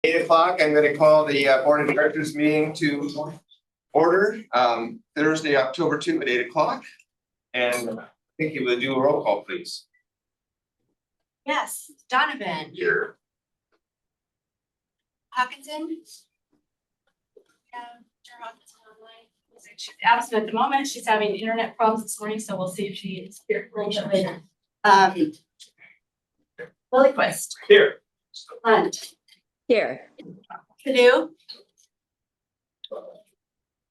8 o'clock, I'm going to call the Board of Directors meeting to order. Thursday, October 2 at 8 o'clock. And I think you would do a roll call, please. Yes, Donovan. Here. Hawkinson. Yeah, Hawkinson online. She's absent at the moment. She's having internet problems this morning, so we'll see if she is here later. Lillyquist. Here. Hunt. Here. Canoe.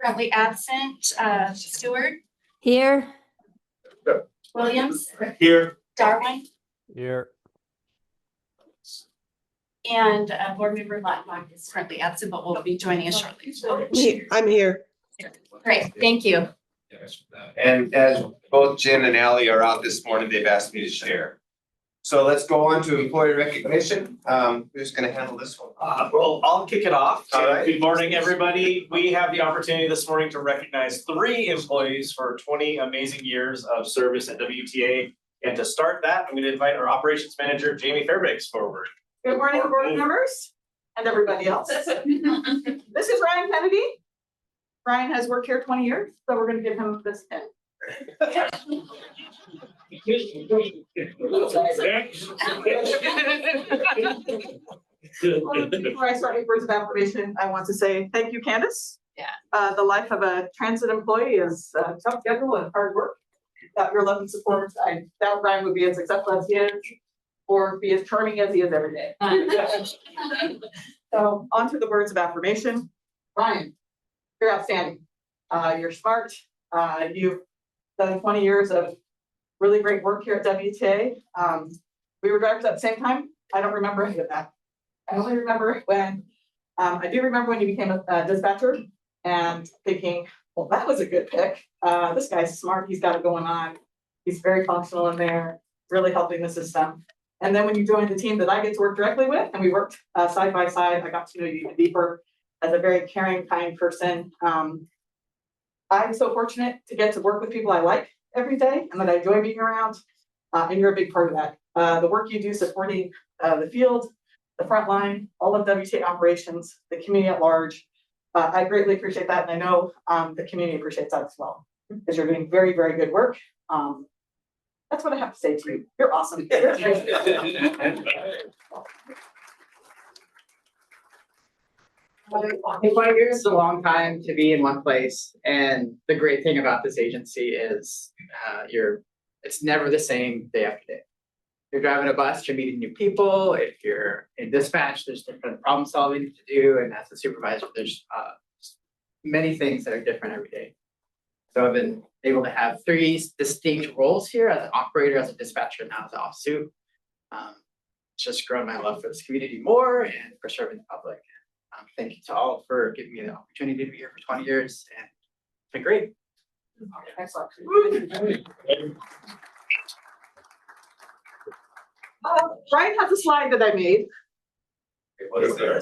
Currently absent. Stewart. Here. Williams. Here. Darwin. Here. And board member Blacklock is currently absent, but will be joining us shortly. I'm here. Great, thank you. And as both Jen and Allie are out this morning, they've asked me to share. So let's go on to employee recognition. Who's going to handle this one? Well, I'll kick it off. All right. Good morning, everybody. We have the opportunity this morning to recognize 3 employees for 20 amazing years of service at WTA. And to start that, I'm going to invite our operations manager, Jamie Fairbanks, forward. Good morning, board members and everybody else. This is Ryan Kennedy. Ryan has worked here 20 years, so we're going to give him this pin. Before I start with words of affirmation, I want to say thank you, Candace. Yeah. The life of a transit employee is tough schedule and hard work. Without your love and support, I doubt Ryan would be as successful as he is, or be as charming as he is every day. So on to the words of affirmation. Ryan, you're outstanding. You're smart. You've done 20 years of really great work here at WTA. We were drivers at the same time. I don't remember any of that. I only remember when, I do remember when you became a dispatcher and thinking, well, that was a good pick. This guy's smart. He's got it going on. He's very functional in there, really helping the system. And then when you joined the team that I get to work directly with, and we worked side by side, I got to know you even deeper as a very caring, kind person. I'm so fortunate to get to work with people I like every day and that I enjoy being around. And you're a big part of that. The work you do supporting the field, the front line, all of WTA operations, the community at large. I greatly appreciate that. And I know the community appreciates that as well, because you're doing very, very good work. That's what I have to say to you. You're awesome. 20 years is a long time to be in one place, and the great thing about this agency is it's never the same day after day. You're driving a bus, you're meeting new people. If you're in dispatch, there's different problem solving to do, and as a supervisor, there's many things that are different every day. So I've been able to have 3 distinct roles here as an operator, as a dispatcher, now as an off suit. It's just grown my love for this community more and for serving the public. Thank you to all for giving me the opportunity to be here for 20 years, and it's been great. Excellent. Brian has a slide that I made. What is there? I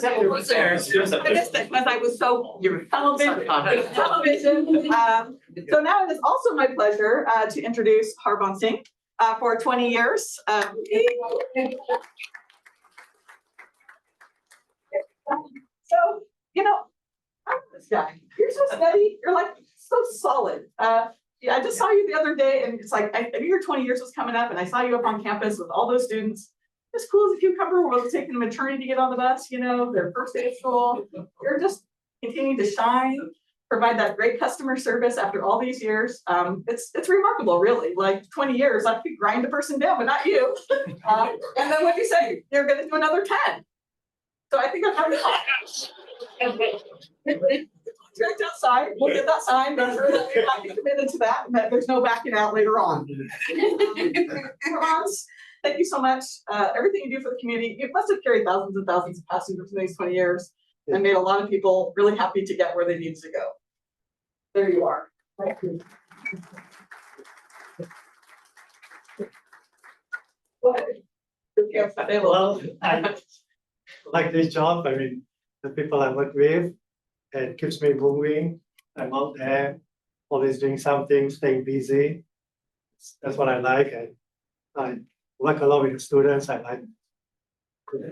missed it because I was so television. So now it is also my pleasure to introduce Harbon Singh for 20 years. So, you know, I'm this guy. You're so steady. You're like so solid. Yeah, I just saw you the other day, and it's like I knew your 20 years was coming up, and I saw you up on campus with all those students. As cool as a cucumber, we're taking them maternity to get on the bus, you know, their first day of school. You're just continuing to shine, provide that great customer service after all these years. It's remarkable, really. Like 20 years, I could grind a person down, but not you. And then what do you say? You're going to do another 10. So I think I'm direct outside. We'll get that sign. Make sure that you're not committed to that, and that there's no backing out later on. Thank you so much. Everything you do for the community, you must have carried thousands and thousands of passengers in these 20 years and made a lot of people really happy to get where they needed to go. There you are. Thank you. Well, I like this job. I mean, the people I work with, it keeps me moving. I'm out there, always doing something, staying busy. That's what I like. And I work a lot with the students. I like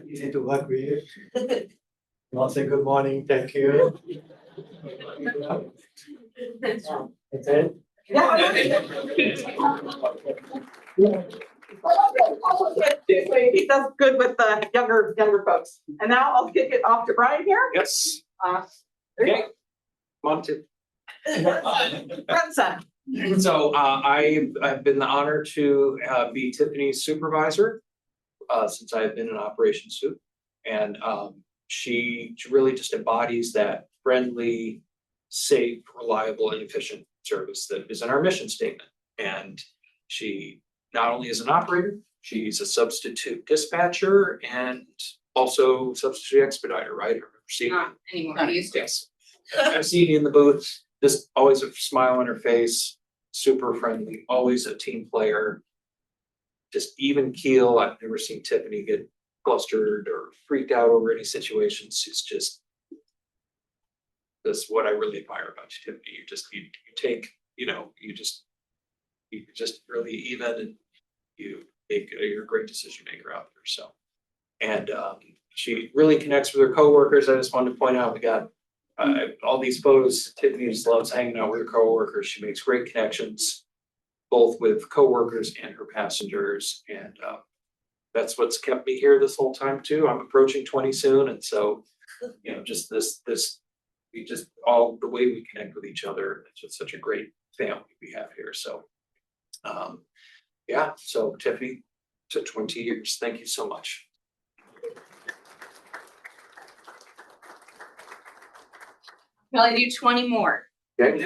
easy to work with. I'll say good morning, thank you. That's it. That's good with the younger folks. And now I'll kick it off to Brian here. Yes. There Want to? you go. Grandson. So I've been the honor to be Tiffany's supervisor since I've been in Operation Soup. And she really just embodies that friendly, safe, reliable, and efficient service that is in our mission statement. And she not only is an operator, she's a substitute dispatcher and also substitute expediter, right? I've seen Not anymore, I used to. Yes. I've seen you in the booth, just always a smile on her face, super friendly, always a team player. Just even keel. I've never seen Tiffany get flustered or freaked out over any situations. It's just, that's what I really admire about you, Tiffany. You take, you're just really even, and you're a great decision maker out there. So, and she really connects with her coworkers. I just wanted to point out, we got all these photos. Tiffany just loves hanging out with her coworkers. She makes great connections, both with coworkers and her passengers. And that's what's kept me here this whole time too. I'm approaching 20 soon. And so, just we just all the way we connect with each other. It's just such a great family we have here. So, yeah. So Tiffany, to 20 years. Thank you so much. Probably do 20 more. Okay.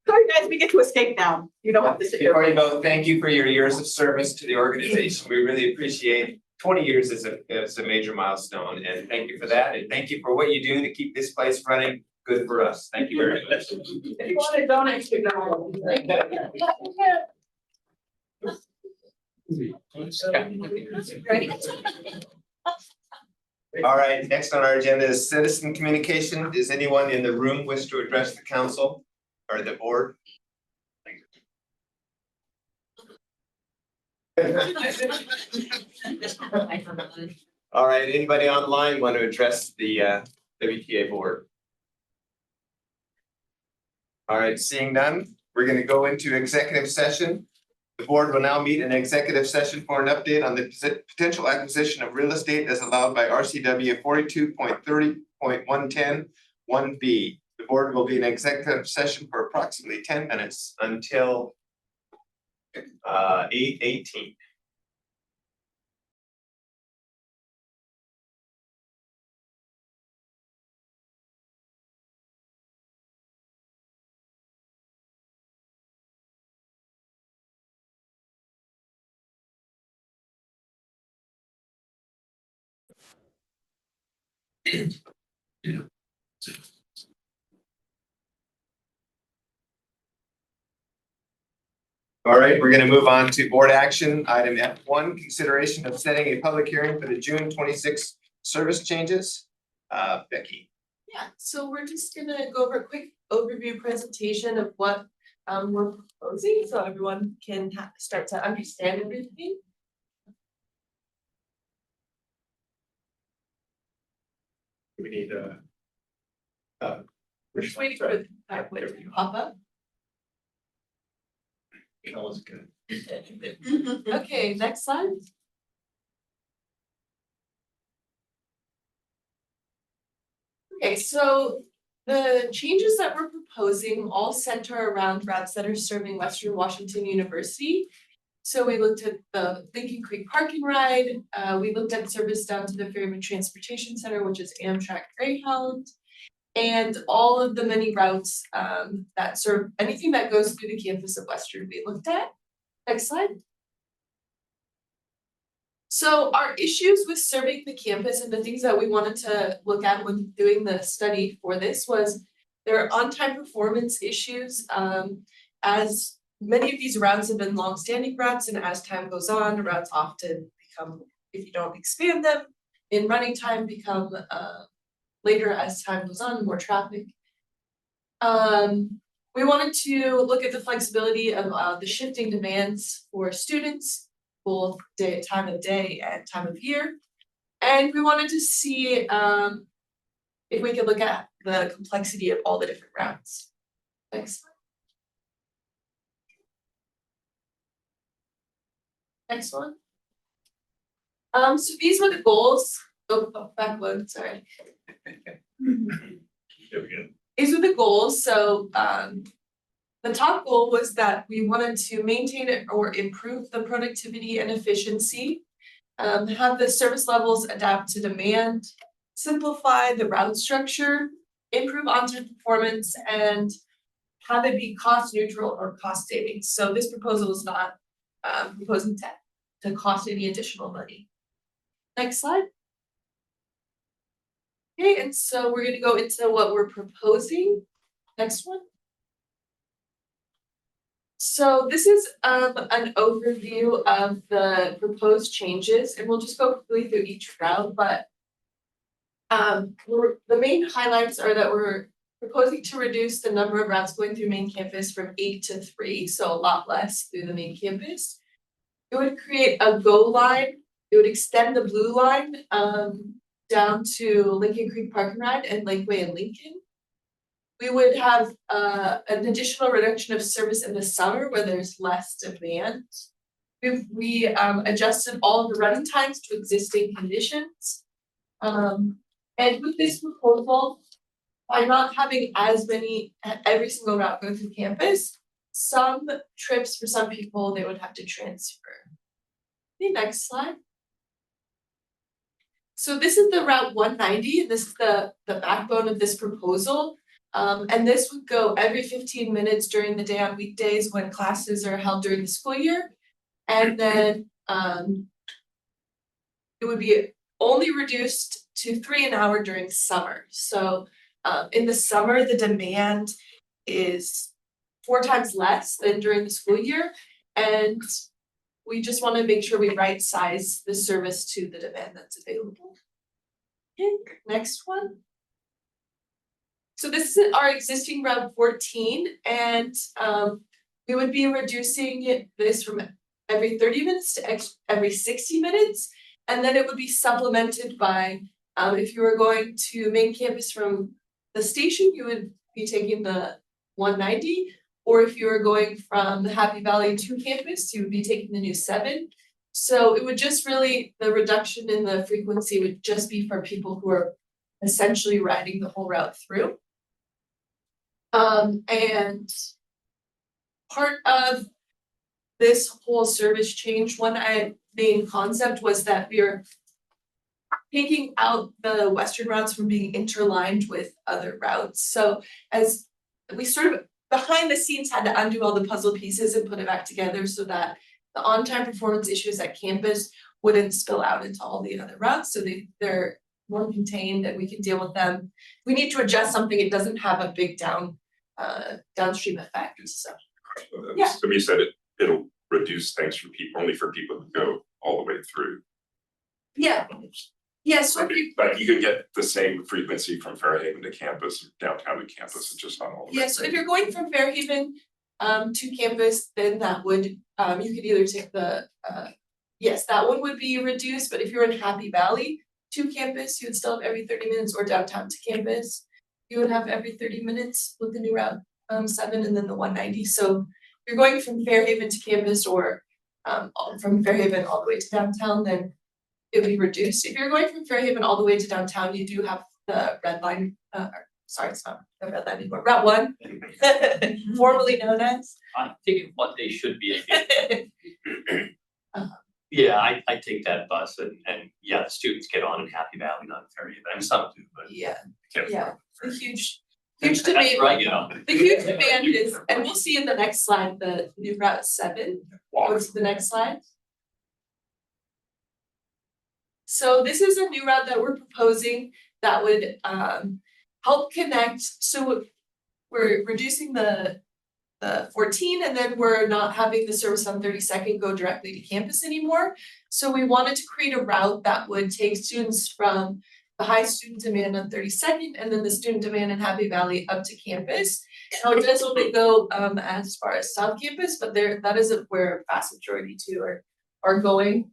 Sorry, guys, we get to escape now. You don't have to sit here. Before you go, thank you for your years of service to the organization. We really appreciate 20 years is a major milestone, and thank you for that. And thank you for what you do to keep this place running good for us. Thank you very much. If you want to donate to know. All right, next on our agenda is citizen communication. Does anyone in the room wish to address the council or the board? All right, anybody online want to address the WTA board? All right, seeing none, we're going to go into executive session. The board will now meet in executive session for an update on the potential acquisition of real estate as allowed by RCW 42.30.110(1)(b). The board will be in executive session for approximately 10 minutes until 8:18. All right, we're going to move on to board action. Item F1, consideration of setting a public hearing for the June 26th service changes. Becky. Yeah, so we're just gonna go over a quick overview presentation of what we're proposing, so everyone can start to understand everything. We need We're just waiting for the PowerPoint to pop up. good. Okay, next slide. Okay, so the changes that we're proposing all center around routes that are serving Western Washington University. So we looked at the Lincoln Creek parking ride, we looked at service down to the Fairmont Transportation Center, which is Amtrak Greyhound. And all of the many routes that serve anything that goes through the campus of Western we looked at. Next slide. So our issues with serving the campus and the things that we wanted to look at when doing the study for this was there are on-time performance issues. As many of these routes have been long-standing routes, and as time goes on, the routes often become, if you don't expand them, in running time become later as time goes on, more traffic. We wanted to look at the flexibility of the shifting demands for students, both time of day and time of year. And we wanted to see if we could look at the complexity of all the different routes. Next. Next one. So these were the goals. Back one, sorry. These were the goals. So the top goal was that we wanted to maintain it or improve the productivity and efficiency, have the service levels adapt to demand, simplify the route structure, improve on-time performance, and have it be cost neutral or cost savings. So this proposal is not proposing to cost any additional money. Next slide. Okay, and so we're gonna go into what we're proposing. Next one. So this is an overview of the proposed changes, and we'll just go quickly through each route, but the main highlights are that we're proposing to reduce the number of routes going through main campus from 8 to 3, so a lot less through the main campus. It would create a GO line. It would extend the blue line down to Lincoln Creek Park and Ride and Lakeway and Lincoln. We would have an additional reduction of service in the summer where there's less demand. We adjusted all of the running times to existing conditions. And with this proposal, by not having as many every single route go through campus, some trips for some people they would have to transfer. The next slide. So this is the route 190, and this is the backbone of this proposal. And this would go every 15 minutes during the day on weekdays when classes are held during the school year. And then it would be only reduced to 3 an hour during summer. So in the summer, the demand is 4 times less than during the school year. And we just want to make sure we right size the service to the demand that's available. Okay, next one. So this is our existing route 14, and we would be reducing this from every 30 minutes to every 60 minutes. And then it would be supplemented by, if you were going to main campus from the station, you would be taking the 190. Or if you were going from the Happy Valley to campus, you would be taking the new 7. So it would just really, the reduction in the frequency would just be for people who are essentially riding the whole route through. And part of this whole service change, one main concept was that we are taking out the western routes from being interlined with other routes. So as we sort of behind the scenes had to undo all the puzzle pieces and put it back together so that the on-time performance issues at campus wouldn't spill out into all the other routes. So they're more contained and we can deal with them. We need to adjust something, it doesn't have a big downstream effect. So yeah. So you said it'll reduce things for people, only for people who go all the way through. Yeah. Yeah, so But you could get the same frequency from Fairhaven to campus, downtown to campus, it's just not all the way. Yeah, so if you're going from Fairhaven to campus, then that would you could either take the yes, that one would be reduced, but if you're in Happy Valley to campus, you would still have every 30 minutes, or downtown to campus, you would have every 30 minutes with the new route 7 and then the 190. So if you're going from Fairhaven to campus or from Fairhaven all the way to downtown, then it would be reduced. If you're going from Fairhaven all the way to downtown, you do have the red line, sorry, it's not the red line anymore, Route 1, formerly known as. I'm thinking what they should be again. Yeah, I take that bus and yeah, the students get on in Happy Valley, not Fairhaven, and some do, but. Yeah, Can't yeah, afford the it. huge That's demand. right, you know. The huge demand is, and we'll see in the next slide, the new Route 7. Go to the next slide. So this is a new route that we're proposing that would help connect. So we're reducing the 14, and then we're not having the service on 32nd go directly to campus anymore. So we wanted to create a route that would take students from the high student demand on 32nd and then the student demand in Happy Valley up to campus. Now it does only go as far as South Campus, but that isn't where vast majority too are going.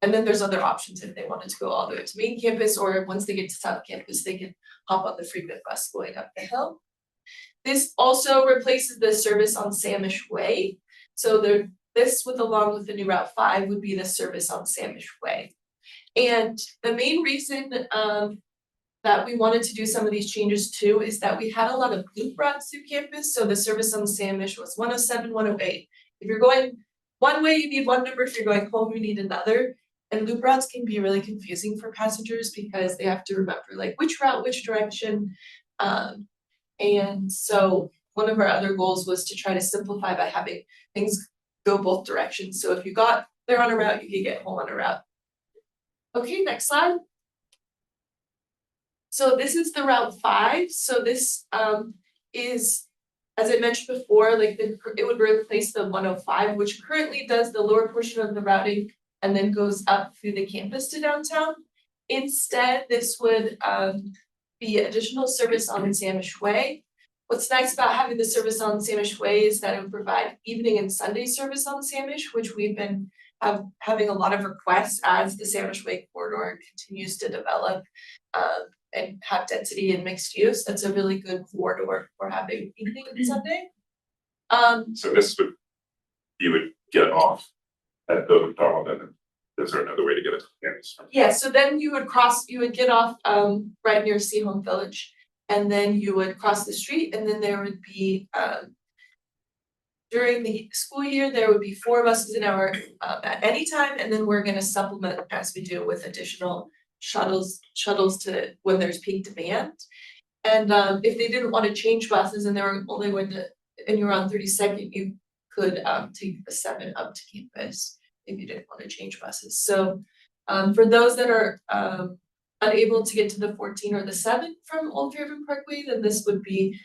And then there's other options if they wanted to go all the way to main campus, or once they get to South Campus, they can hop on the frequent bus going up the hill. This also replaces the service on Samish Way. So this along with the new Route 5 would be the service on Samish Way. And the main reason that we wanted to do some of these changes too is that we had a lot of loop routes through campus. So the service on Samish was 107, 108. If you're going one way, you need one number. If you're going home, you need another. And loop routes can be really confusing for passengers because they have to remember like which route, which direction. And so one of our other goals was to try to simplify by having things go both directions. So if you got there on a route, you could get home on a route. Okay, next slide. So this is the Route 5. So this is, as I mentioned before, like it would replace the 105, which currently does the lower portion of the routing and then goes up through the campus to downtown. Instead, this would be additional service on Samish Way. What's nice about having the service on Samish Way is that it would provide evening and Sunday service on Samish, which we've been having a lot of requests as the Samish Way corridor continues to develop and have density and mixed use. That's a really good corridor for having evening and Sunday. So this would, you would get off at the McDonald, and is there another way to get it to campus? Yeah, so then you would get off right near Seahome Village, and then you would cross the street, and then there would be during the school year, there would be 4 buses an hour at any time, and then we're gonna supplement as we do with additional shuttles to when there's peak demand. And if they didn't want to change buses and they were only going to, and you were on 32nd, you could take the 7 up to campus if you didn't want to change buses. So for those that are unable to get to the 14 or the 7 from Old Fairhaven Parkway, then this would be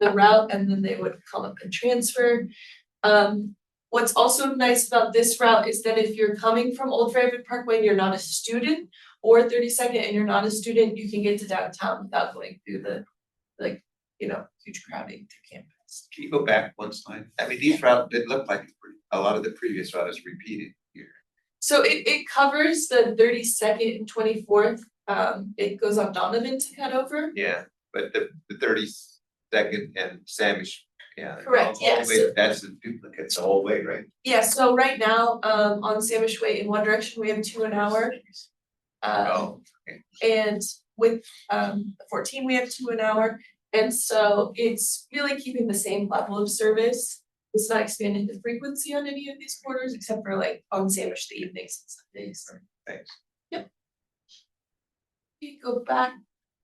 the route, and then they would come up and transfer. What's also nice about this route is that if you're coming from Old Fairhaven Parkway and you're not a student, or 32nd and you're not a student, you can get to downtown without going through the huge crowding through campus. Can you go back one slide? I mean, these routes did look like a lot of the previous routes repeated here. So it covers the 32nd and 24th. It goes on Donovan to cut over. Yeah, but the 32nd and Samish, yeah. Correct, all the yes. way- That's the duplicates the whole way, right? Yeah, so right now, on Samish Way in one direction, we have 2 an hour. Oh, okay. And with 14, we have 2 an hour. And so it's really keeping the same level of service. It's not expanding the frequency on any of these corridors except for like on Samish the evenings and Sundays. Thanks. Yep. Okay, go back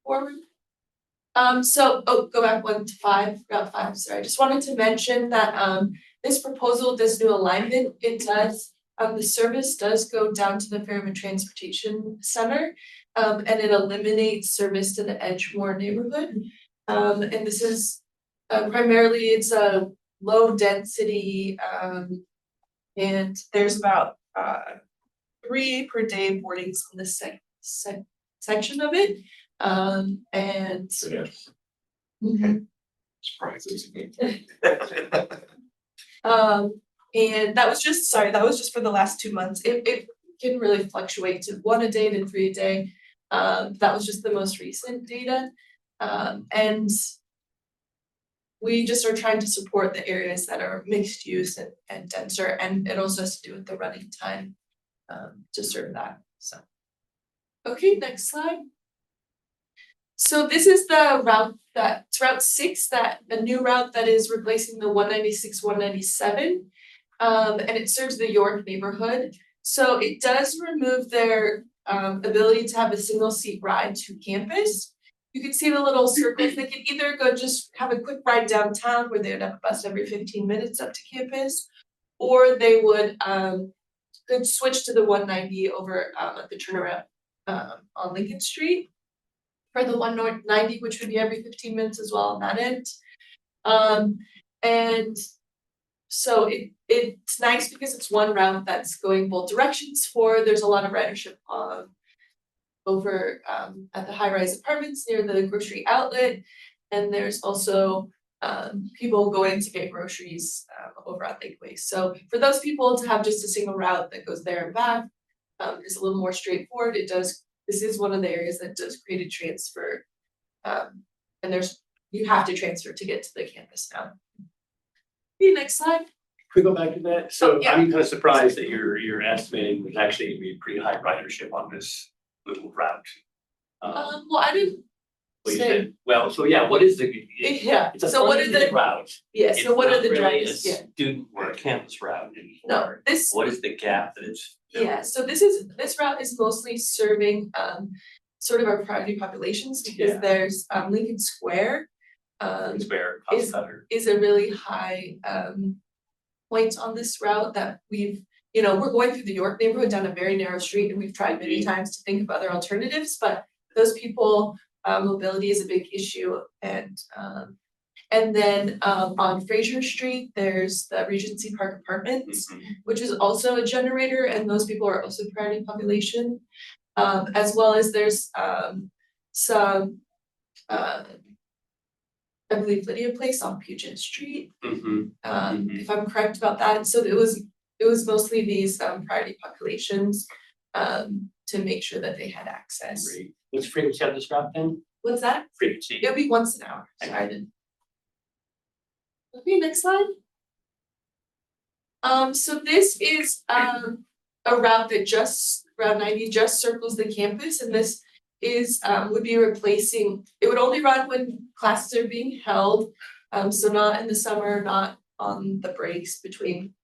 forward. Go back 1 to 5, Route 5, sorry. I just wanted to mention that this proposal, this new alignment, it does the service does go down to the Fairhaven Transportation Center, and it eliminates service to the Edgemore neighborhood. And this is primarily, it's a low density, and there's about 3 per day boardings on this section of it. And Yeah. Surprises. And that was just for the last 2 months. It can really fluctuate to 1 a day to 3 a day. That was just the most recent data. And we just are trying to support the areas that are mixed use and denser, and it also has to do with the running time to serve that, so. Okay, next slide. So this is the route it's Route 6, the new route that is replacing the 196, 197. And it serves the York neighborhood. So it does remove their ability to have a single seat ride to campus. You can see the little circles. They could either go just have a quick ride downtown where they would have a bus every 15 minutes up to campus, or they could switch to the 190 over at the turnaround on Lincoln Street for the 190, which would be every 15 minutes as well on that end. And so it's nice because it's one route that's going both directions there's a lot of ridership over at the high-rise apartments near the grocery outlet. And there's also people going to get groceries over at Lakeway. So for those people to have just a single route that goes there and back, is a little more straightforward. This is one of the areas that does create a transfer. And you have to transfer to get to the campus now. Okay, next slide. Can we go back to that? So Yeah. I'm kind of surprised that you're estimating there's actually gonna be pretty high ridership on this little route. Well, I didn't Well, you say, said, well, so yeah, what is the? yeah, It's a so what are funded the, route. yeah, It's so what are not the really a drivers? Yeah, student or a campus route no, anymore. this, What is the gap that it's? yeah, so this route is mostly serving, sort of our priority populations because Yeah. there's, Lincoln Square. It's where cost cutter. Is a really high point on this route that we're going through the York neighborhood down a very narrow street, and we've tried many times to think of other alternatives, but those people, mobility is a big issue. And then on Fraser Street, there's the Regency Park Apartments, which is also a generator, and those people are also priority population. As well as there's some I believe Lydia Place on Puget Street. If I'm correct about that, so it was mostly these priority populations to make sure that they had access. Great. What's frequency on this route then? What's that? Frequency. It'll be once an hour, so I didn't. Okay, next slide. So this is a route that Route 90 just circles the campus, and this is would be replacing, it would only run when classes are being held, so not in the summer, not on the breaks between.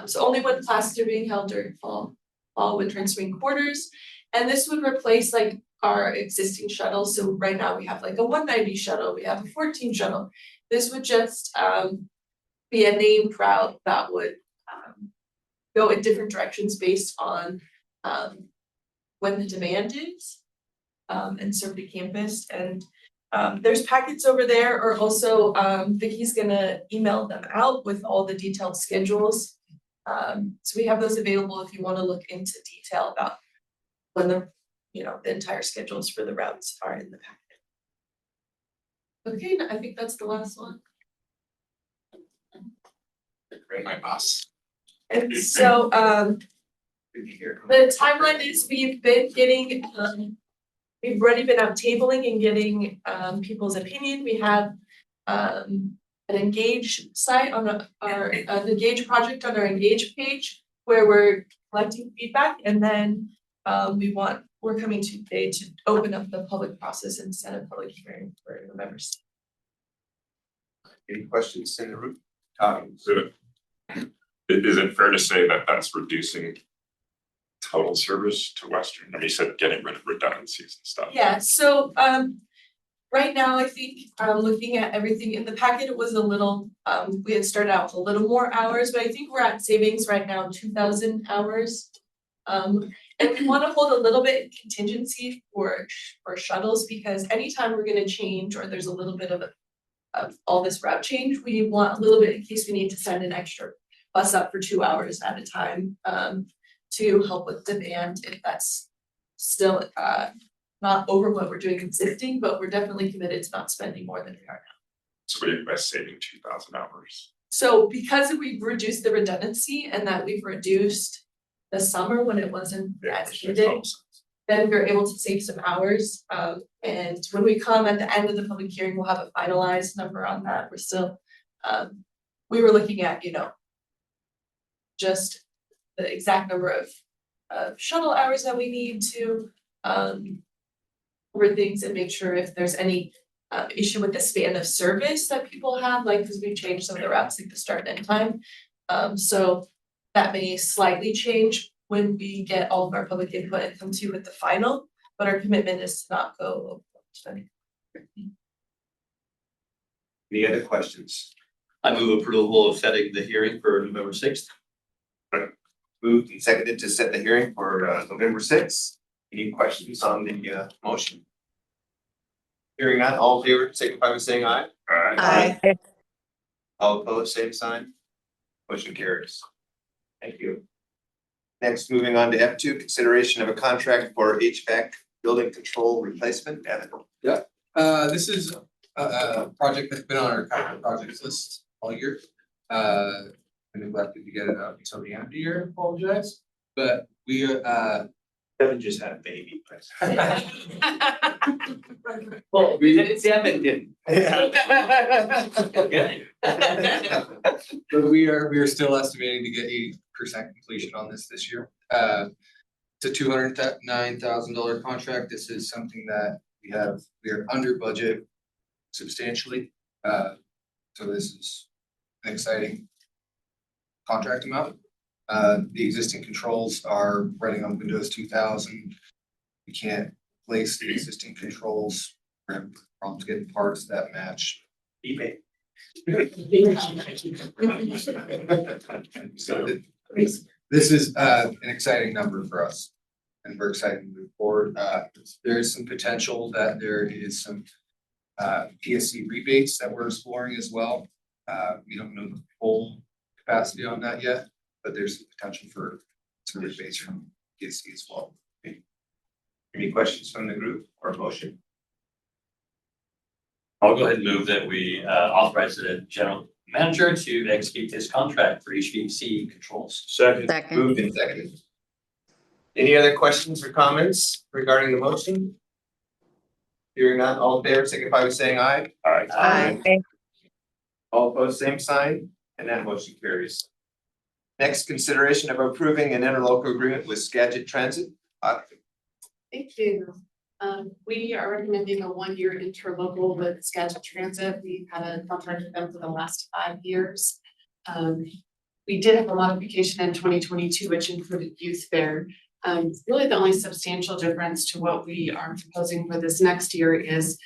So only when classes are being held during fall, winter and spring quarters. And this would replace like our existing shuttles. So right now we have like a 190 shuttle, we have a 14 shuttle. This would just be a named route that would go in different directions based on when the demand is, and serve the campus. And there's packets over there, or also Vicky's gonna email them out with all the detailed schedules. So we have those available if you want to look into detail about when the entire schedules for the routes are in the packet. Okay, I think that's the last one. Great, my boss. And so the timeline is we've been getting we've already been out tabling and getting people's opinion. We have an Engage site on an Engage project on our Engage page where we're collecting feedback, and then we're coming today to open up the public process and set a public hearing for November 6th. Any questions in the room? Is it fair to say that that's reducing total service to Western? I mean, you said getting rid of redundancies and stuff. Yeah, so right now, I think looking at everything in the packet, it was a little, we had started out with a little more hours, but I think we're at savings right now, 2,000 hours. And we want to hold a little bit in contingency for shuttles, because anytime we're going to change, or there's a little bit of all this route change, we want a little bit in case we need to send an extra bus up for 2 hours at a time to help with demand, if that's still not over what we're doing existing, but we're definitely committed to not spending more than we are now. So we by saving 2,000 hours. So because we've reduced the redundancy and that we've reduced the summer when it wasn't as needed, then we're able to save some hours. And when we come at the end of the public hearing, we'll have a finalized number on that. We're still, we were looking at, just the exact number of shuttle hours that we need to cover things and make sure if there's any issue with the span of service that people have, like, because we've changed some of the routes, like the start and end time. So that may slightly change when we get all of our public input and come to you with the final, but our commitment is to not go over. Any other questions? I move approval of setting the hearing for November 6th. Moved and seconded to set the hearing for November 6th. Any questions on the motion? Hearing none, all in favor, signify by saying aye. Aye. All opposed, same sign. Motion carries. Thank you. Next, moving on to F2, consideration of a contract for HVAC building control replacement. Evan. This is a project that's been on our capital projects list all year. I neglected to get it out until the end of the year, apologize. but we Kevin just had a baby. Well, Devin didn't. but we are still estimating to get 80% completion on this year. It's a $209,000 contract. This is something that we are under budget substantially. So this is an exciting contract amount. The existing controls are running on Windows 2000. We can't place the existing controls. We're having problems getting parts that match eBay. So this is an exciting number for us, and we're excited to move forward. There is some potential that there is some PSC rebates that we're exploring as well. We don't know the full capacity on that yet, but there's some potential for some rebates from PSC as well. Any questions from the group or a motion? I'll go ahead and move that we authorize the general manager to execute this contract for HVAC controls. Second. Moved and seconded. Any other questions or comments regarding the motion? Hearing none, all in favor, signify by saying aye. Aye. All opposed, same sign, and that motion carries. Next, consideration of approving an interlocal agreement with Skagit Transit. Thank you. We are recommending a 1-year interlocal with Skagit Transit. We've had a contract with them for the last 5 years. We did have a modification in 2022, which included youth fare. Really the only substantial difference to what we are proposing for this next year is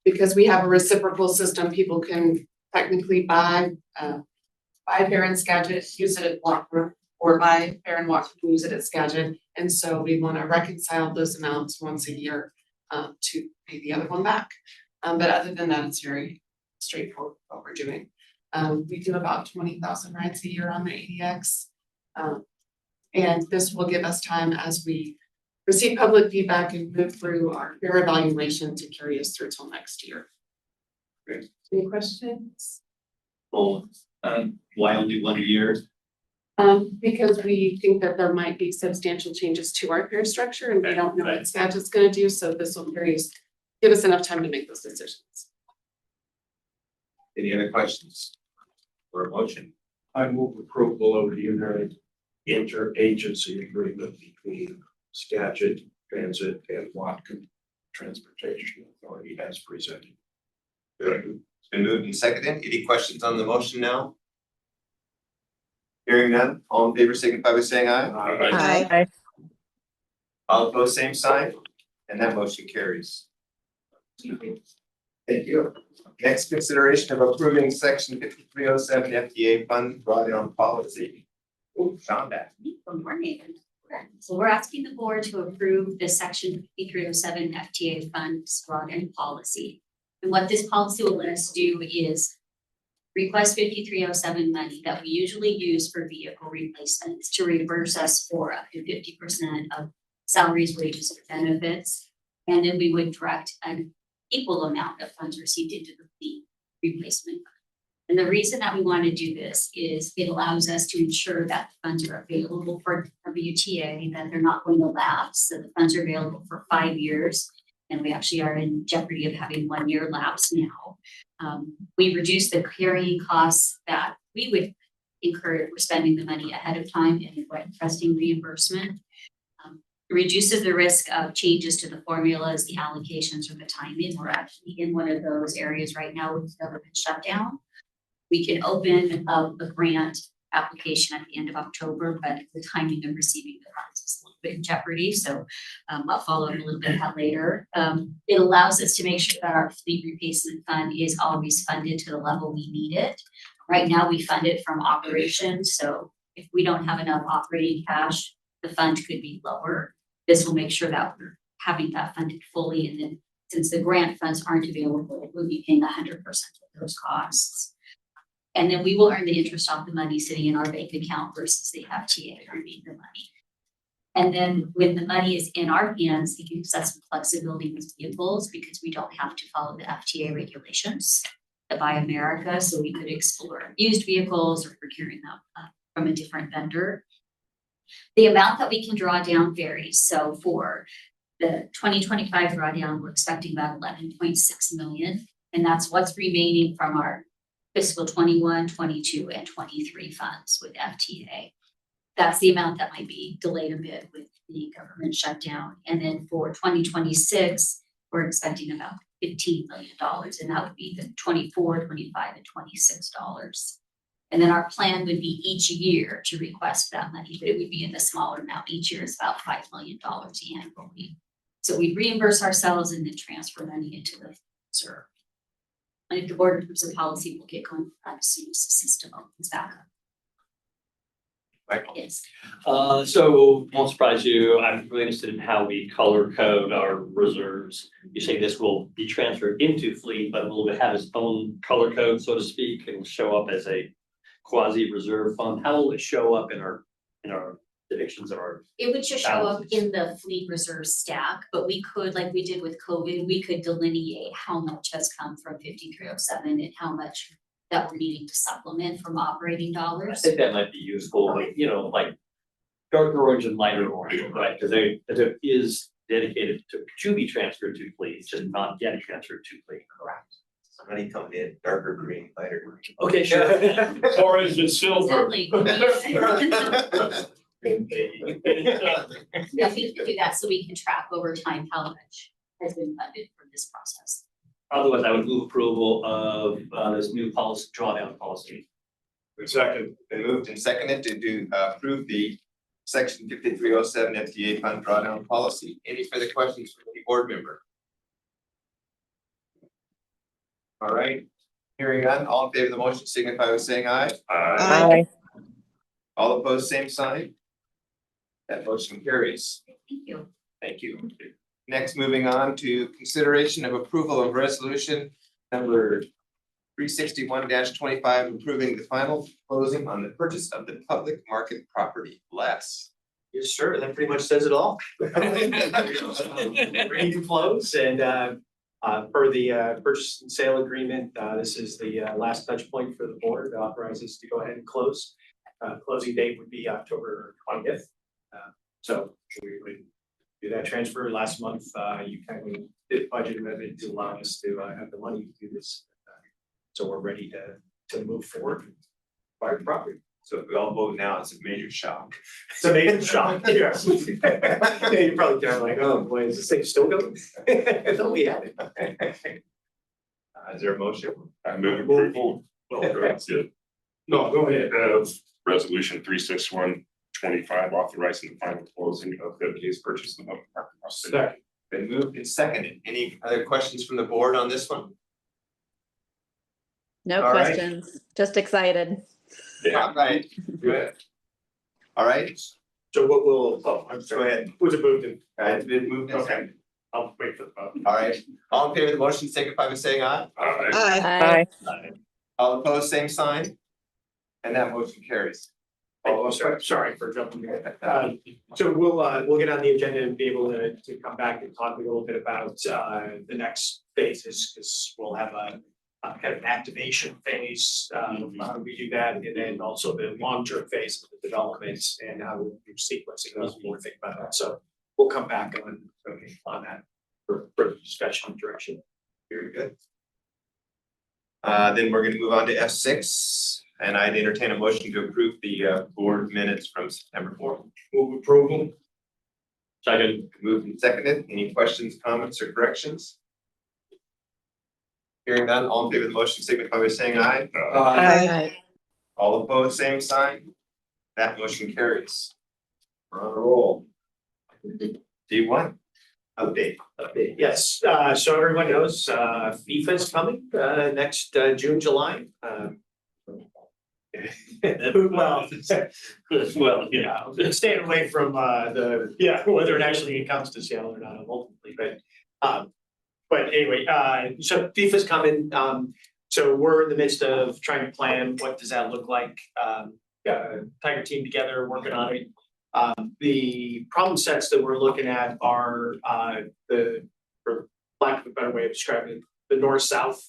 because we have a reciprocal system, people can technically buy fare in Skagit, use it at Whatcom, or buy fare and Whatcom, use it at Skagit. And so we want to reconcile those amounts once a year to pay the other one back. But other than that, it's very straightforward what we're doing. We do about 20,000 rides a year on the ADX. And this will give us time as we receive public feedback and move through our fare evaluation to carry us through till next year. Great. Any questions? Well, why only 1 year? Because we think that there might be substantial changes to our fare structure and we don't know Right. what Skagit's gonna do, so this will give us enough time to make those decisions. Any other questions? Or a motion? I move approval of the interagency agreement between Skagit Transit and Whatcom Transportation Authority as presented. Good. It's been moved and seconded. Any questions on the motion now? Hearing none, all in favor signify by saying aye. Aye. All opposed, same sign, and that motion carries. Thank you. Next, consideration of approving section 5307 FDA fund drawdown policy. Shonda. Good morning. So we're asking the board to approve the section 5307 FTA fund drawdown policy. And what this policy will let us do is request 5307 money that we usually use for vehicle replacements to reimburse us for up to 50% of salaries, wages, and benefits. And then we would direct an equal amount of funds received into the fleet replacement fund. And the reason that we want to do this is it allows us to ensure that the funds are available for WTA, that they're not going to lapse. So the funds are available for 5 years. And we actually are in jeopardy of having 1 year lapse now. We reduce the carrying costs that we would incur if we're spending the money ahead of time and requesting reimbursement. It reduces the risk of changes to the formulas, the allocations, or the timing. We're actually in one of those areas right now with government shutdown. We can open a grant application at the end of October, but the timing of receiving the funds is a little bit in jeopardy. So I'll follow up a little bit that later. It allows us to make sure that our fleet replacement fund is always funded to the level we need it. Right now, we fund it from operations. So if we don't have enough operating cash, the fund could be lower. This will make sure that we're having that funded fully. And then since the grant funds aren't available, we'll be paying 100% of those costs. And then we will earn the interest off the money sitting in our bank account versus the FTA earning the money. And then when the money is in our hands, it gives us some flexibility with vehicles because we don't have to follow the FTA regulations, the Buy America. So we could explore used vehicles or procuring them from a different vendor. The amount that we can draw down varies. So for the 2025 drawdown, we're expecting about 11.6 million. And that's what's remaining from our fiscal 21, 22, and 23 funds with FTA. That's the amount that might be delayed a bit with the government shutdown. And then for 2026, we're expecting about $15 million, and that would be the 24, 25, and 26 dollars. And then our plan would be each year to request that money, but it would be in a smaller amount. Each year is about $5 million annually. So we reimburse ourselves and then transfer money into the reserve. And if the board approves the policy, we'll get going as soon as the system opens back up. Michael? Yes. So won't surprise you, I'm really interested in how we color code our reserves. You say this will be transferred into fleet, but will it have its own color code, so to speak, and show up as a quasi reserve fund? How will it show up in our depictions of our? It would just show up balances? in the fleet reserve stack, but we could, like we did with COVID, we could delineate how much has come from 5307 and how much that we're needing to supplement from operating I dollars. think that might be useful, like, like darker orange and lighter orange, right? Because it is dedicated to be transferred to fleet, it's just not yet transferred to fleet. Correct. Somebody coming in, darker green, lighter green. Okay, sure. Orange and silver. Exactly. Yeah, we can do that so we can track over time how much has been funded for this process. Otherwise, I would move approval of this new policy, drawdown policy. Second. Been moved and seconded to approve the section 5307 FDA fund drawdown policy. Any further questions from the board member? All right, hearing none, all in favor of the motion signify by saying aye. Aye. All opposed, same sign. That motion carries. Thank you. Thank you. Next, moving on to consideration of approval of resolution number 361-25, approving the final closing on the purchase of the public market property. Les. Yes, sir. That pretty much says it all. Ready to close and per the purchase and sale agreement, this is the last touch point for the board. It authorizes to go ahead and close. Closing date would be October 20th. So we would do that transfer last month. You kind of did budget amendment to allow us to have the money to do this. So we're ready to move forward and buy the property. So if we all vote now, it's a major shock. It's a major shock, yes. Yeah, you're probably kind of like, oh boy, is this thing still going? No, we have it. Is there a motion? I move approval. Well, that's it. No, go ahead. Resolution 361-25, authorizing the final closing of the case purchase of the public market property. Second. Been moved and seconded. Any other questions from the board on this one? No All right. questions, just excited. Yeah. All right, good. All right, So what will, I'm go sorry, ahead. was it moved in? It's been moved and Okay. seconded. I'll wait for the vote. All right, all in favor of the motion, signify by saying aye. Aye. Aye. All opposed, same sign. And that motion carries. Oh, sorry for jumping in. So we'll get on the agenda and be able to come back and talk a little bit about the next phases, because we'll have a kind of an activation phase, how do we do that, and then also the long-term phase of the development and how we're sequencing those, more think about that. So we'll come back on that for further discussion and direction. Very good. Then we're gonna move on to F6, and I'd entertain a motion to approve the board minutes from September 4th. Move approval. Second. Moved and seconded. Any questions, comments, or corrections? Hearing none, all in favor of the motion, signify by saying aye. Aye. All opposed, same sign. That motion carries. We're on a roll. D1, update. Yes, so everyone knows, FIFA's coming, next, June, July. Well, yeah, staying away from, whether it actually comes to Seattle or not, ultimately, but anyway, so FIFA's coming, so we're in the midst of trying to plan, what does that look like? Tiger team together, working on it. The problem sets that we're looking at are for lack of a better way of describing it, the north-south,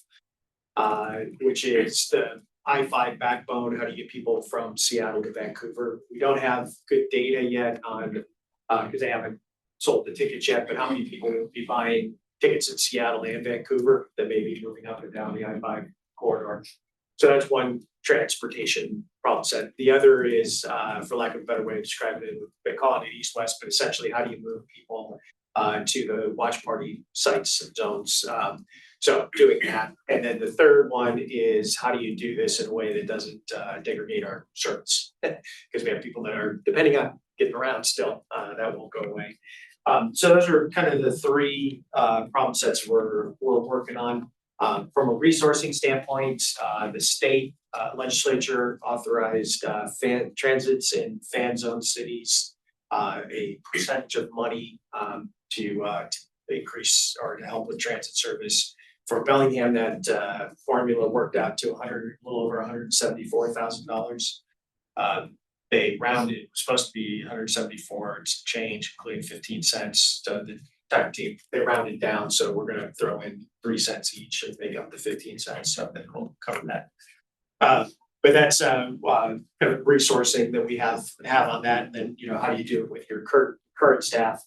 which is the I-5 backbone, how do you get people from Seattle to Vancouver? We don't have good data yet on, because they haven't sold the tickets yet, but how many people will be buying tickets in Seattle and Vancouver that may be moving up and down the I-5 corridor. So that's one transportation problem set. The other is, for lack of a better way to describe it, they call it east-west, but essentially how do you move people to the watch party sites and zones? So doing that. And then the third one is how do you do this in a way that doesn't degrade our service? Because we have people that are depending on getting around still, that won't go away. So those are kind of the three problem sets we're working on. From a resourcing standpoint, the state legislature authorized fan transits in fan zone cities, a percentage of money to increase or to help with transit service. For Bellingham, that formula worked out to a little over $174,000. They rounded, it was supposed to be 174 and some change, including 15 cents to the time team. They rounded down, so we're gonna throw in 3 cents each and make up the 15 cents, so then we'll cover that. But that's kind of resourcing that we have on that, and then, you know, how do you do it with your current staff?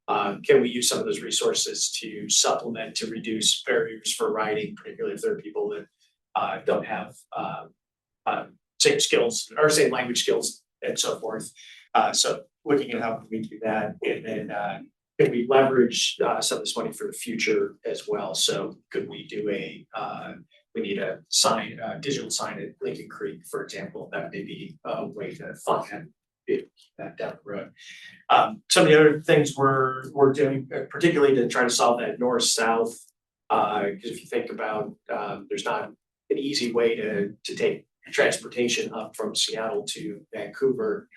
Can we use some of those resources to supplement, to reduce barriers for riding, particularly if there are people that don't have same skills or same language skills and so forth. So looking at how can we do that, and then can we leverage some of this money for the future as well? So could we do we need a sign, digital sign at Lincoln Creek, for example. That may be a way to fund that down the road. Some of the other things we're doing, particularly to try to solve that north-south, because if you think about, there's not an easy way to take transportation up from Seattle to Vancouver.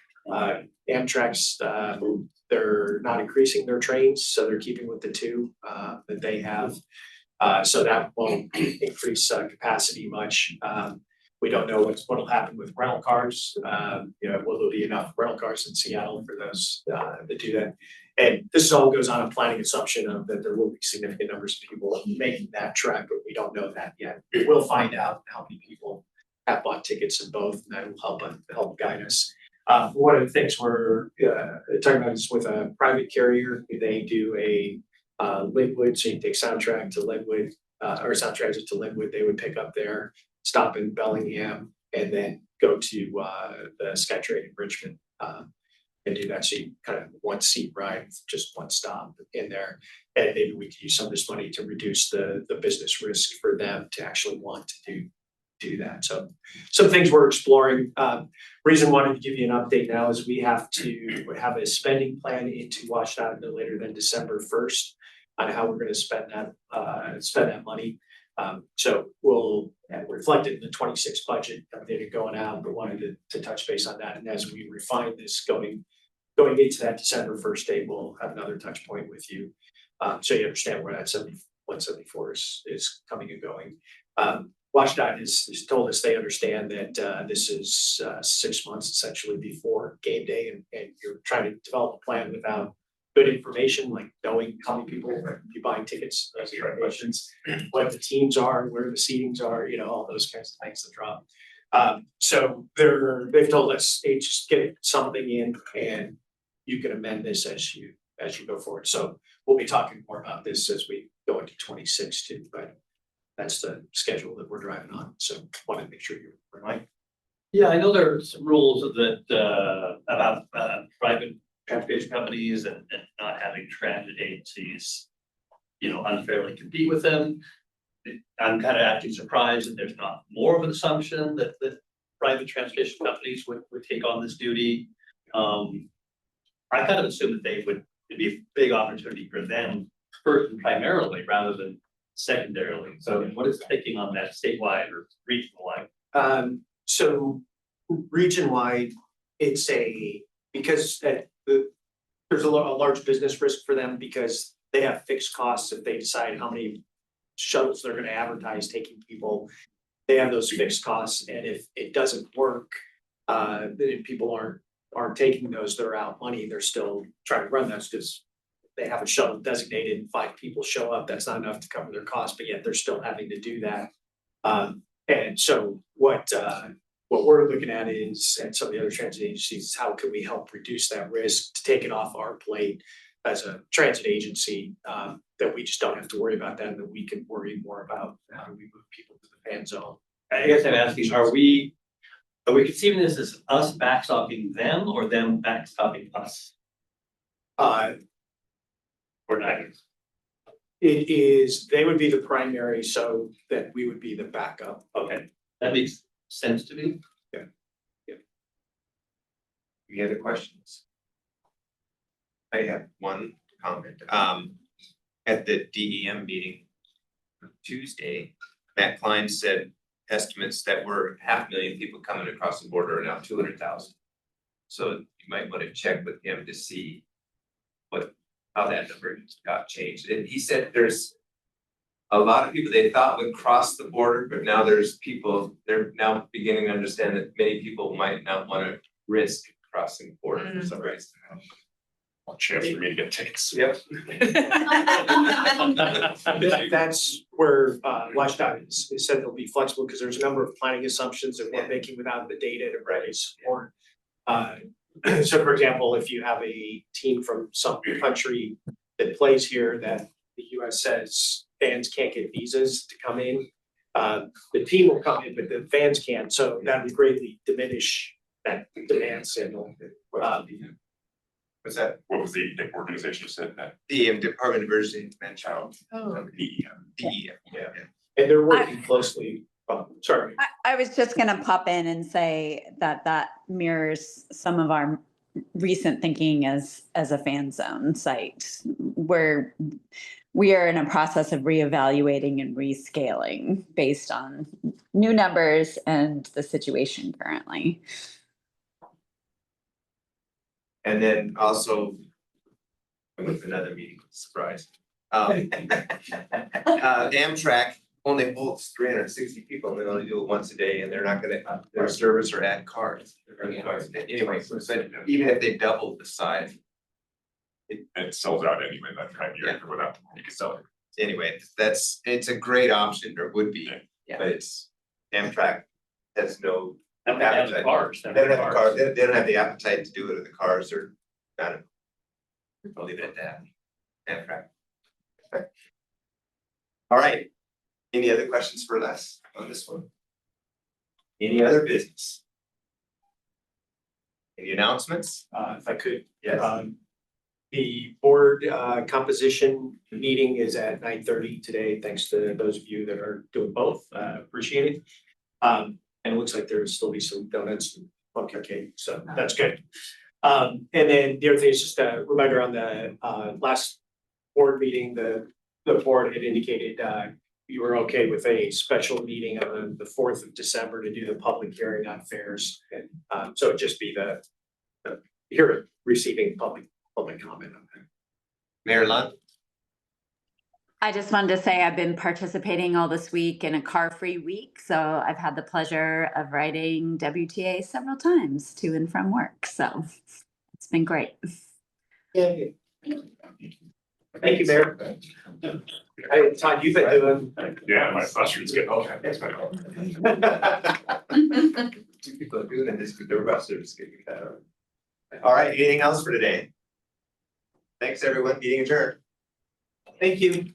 Amtrak's, they're not increasing their trains, so they're keeping with the two that they have. So that won't increase capacity much. We don't know what'll happen with rental cars. You know, will there be enough rental cars in Seattle for those that do that? And this all goes on a planning assumption of that there will be significant numbers of people making that trek, but we don't know that yet. We'll find out how many people have bought tickets in both, and that will help guide us. One of the things we're talking about is with a private carrier. They do a Linwood, so you take Soundtrack to Linwood, or Soundtrack to Linwood. They would pick up there, stop in Bellingham, and then go to the SkyTrain in Richmond and do that. So you kind of one seat ride, just one stop in there. And maybe we could use some of this money to reduce the business risk for them to actually want to do that. So some things we're exploring. Reason I wanted to give you an update now is we have to have a spending plan into WashDOT no later than December 1st on how we're going to spend that money. So we'll reflect it in the 26 budget updated going out, but wanted to touch base on that. And as we refine this going into that December 1st date, we'll have another touch point with you. So you understand where that 174 is coming and going. WashDOT has told us they understand that this is 6 months essentially before game day, and you're trying to develop a plan without good information, like knowing how many people are buying tickets, those are questions, what the teams are, where the seatings are, you know, all those kinds of things that drop. So they've told us, hey, just get something in and you can amend this as you go forward. So we'll be talking more about this as we go into 26 too, but that's the schedule that we're driving on. So want to make sure you're right. Yeah, I know there are some rules that about private transportation companies and not having transit agencies, you know, unfairly compete with them. I'm kind of actually surprised that there's not more of an assumption that private transportation companies would take on this duty. I kind of assumed that it'd be a big opportunity for them first and primarily rather than secondarily. So what is the thinking on that statewide or regional wide? So region-wide, it's because there's a large business risk for them because they have fixed costs if they decide how many shuttles they're going to advertise taking people. They have those fixed costs, and if it doesn't work, then people aren't taking those, they're out money. They're still trying to run those because they have a shuttle designated and 5 people show up. That's not enough to cover their costs, but yet they're still having to do that. And so what we're looking at is, and some of the other transit agencies, how can we help reduce that risk to take it off our plate as a transit agency, that we just don't have to worry about that we can worry more about how do we move people to the fan zone. I guess I'm asking, are we conceiving this as us backstopping them or them backstopping us? Uh, Or neither? it is, they would be the primary, so that we would be the backup. Okay, that makes sense to me. Any other questions? I have one comment. At the DEM meeting on Tuesday, Matt Klein said estimates that were 500,000 people coming across the border are now 200,000. So you might want to check with him to see how that number got changed. And he said there's a lot of people they thought would cross the border, but now there's people, they're now beginning to understand that many people might not want to risk crossing the border for some reason. A chance for me to get tickets. Yep. That's where Watchdog is said they'll be flexible because there's a number of planning assumptions that we're making without the data to really support. So for example, if you have a team from some country that plays here that the US says fans can't get visas to come in, the team will come in, but the fans can't, so that would greatly diminish that demand signal. What's that? What was the organization you said that? The Department of Emergency Management. Oh. DEM, yeah. And they're working closely, sorry. I was just gonna pop in and say that mirrors some of our recent thinking as a fan zone site, where we are in a process of reevaluating and rescaling based on new numbers and the situation currently. And then also, I went to another meeting, surprise. Amtrak only holds 360 people and they only do it once a day and they're not gonna, their service or add cars. They're running cars. Anyway, so even if they doubled the size. It sells out anyway, that time of year, without, you can sell it. Anyway, it's a great option, or would be, but it's Amtrak has no. They don't have the cars. They don't have the cars, they don't have the appetite to do it, or the cars are not. I'll leave it at that. Amtrak. Okay. All right, any other questions for Les on this one? Any other business? Any announcements? If I could. Yes. The board composition meeting is at 9:30 today, thanks to those of you that are doing both, appreciate it. And it looks like there'll still be some donuts and pumpkin cake, so that's good. And then the other thing is just a reminder on the last board meeting, the board had indicated you were okay with a special meeting on the 4th of December to do the public hearing on fares. So it'd just be the hearing, receiving public comment on that. Mayor Lund? I just wanted to say I've been participating all this week in a car-free week, so I've had the pleasure of riding WTA several times to and from work, so it's been great. Yay. Thank you, Mayor. Hey, Todd, you've been doing. Yeah, my frustration's getting, okay. Two people are doing this, but their bus service getting better. All right, anything else for today? Thanks, everyone, meeting adjourned. Thank you.